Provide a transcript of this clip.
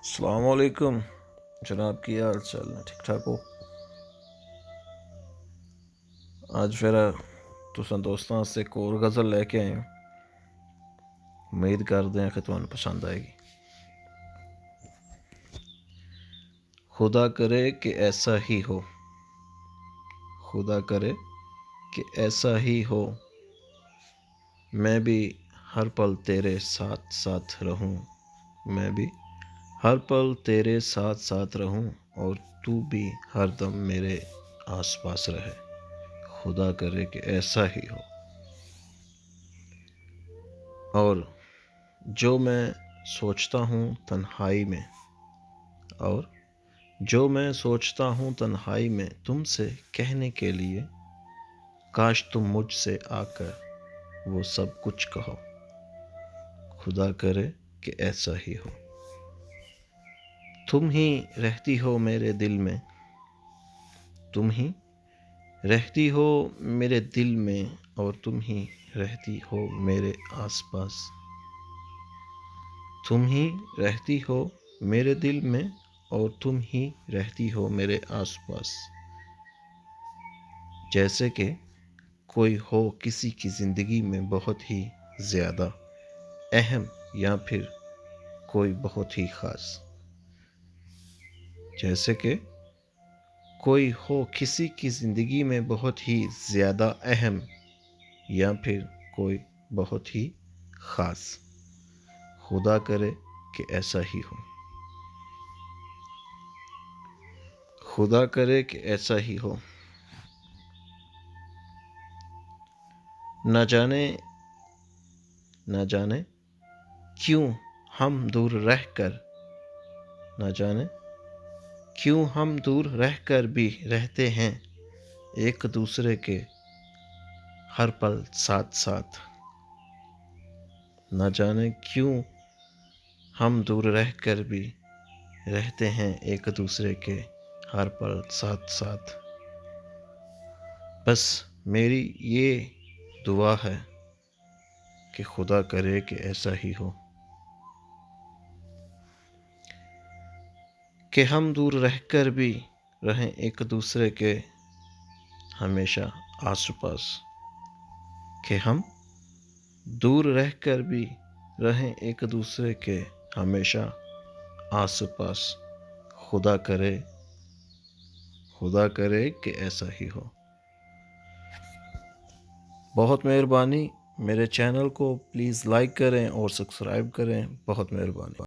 अस्सलाम वालेकुम जनाब, की हाल चाल है? ठीक ठाक हो? आज फिर तुसां दोस्तां से एक और गज़ल लेके आए हूँ। उम्मीद करते हैं कि तुम्हें पसंद आएगी। खुदा करे कि ऐसा ही हो, खुदा करे कि ऐसा ही हो, मैं भी हर पल तेरे साथ साथ रहूं, मैं भी हर पल तेरे साथ साथ रहूं, और तू भी हर दम मेरे आस पास रहे। खुदा करे कि ऐसा ही हो। और जो मैं सोचता हूँ तन्हाई में, और जो मैं सोचता हूँ तन्हाई में तुमसे कहने के लिए, काश तुम मुझसे आकर वो सब कुछ कहो। खुदा करे कि ऐसा ही हो। तुम ही रहती हो मेरे दिल में, तुम ही रहती हो मेरे दिल में, और तुम ही रहती हो मेरे आसपास। तुम ही रहती हो मेरे दिल में, और तुम ही रहती हो मेरे आसपास। जैसे कि कोई हो किसी की ज़िंदगी में बहुत ही ज़्यादा अहम, या फिर कोई बहुत ही ख़ास। जैसे कि कोई हो किसी की ज़िंदगी में बहुत ही ज़्यादा अहम, या फिर कोई बहुत ही ख़ास। खुदा करे कि ऐसा ही हो। खुदा करे कि ऐसा ही हो। न जाने क्यों हम दूर रहकर, न जाने क्यों हम दूर रहकर भी रहते हैं एक दूसरे के हर पल साथ साथ। न जाने क्यों हम दूर रहकर भी रहते हैं एक दूसरे के हर पल साथ साथ। बस मेरी ये दुआ है कि खुदा करे कि ऐसा ही हो, कि हम दूर रहकर भी रहें एक दूसरे के हमेशा आस पास, कि हम दूर रहकर भी रहें एक दूसरे के हमेशा आस पास। खुदा करे, खुदा करे कि ऐसा ही हो। बहुत मेहरबानी। मेरे चैनल को प्लीज़ लाइक करें और सब्सक्राइब करें। बहुत मेहरबानी।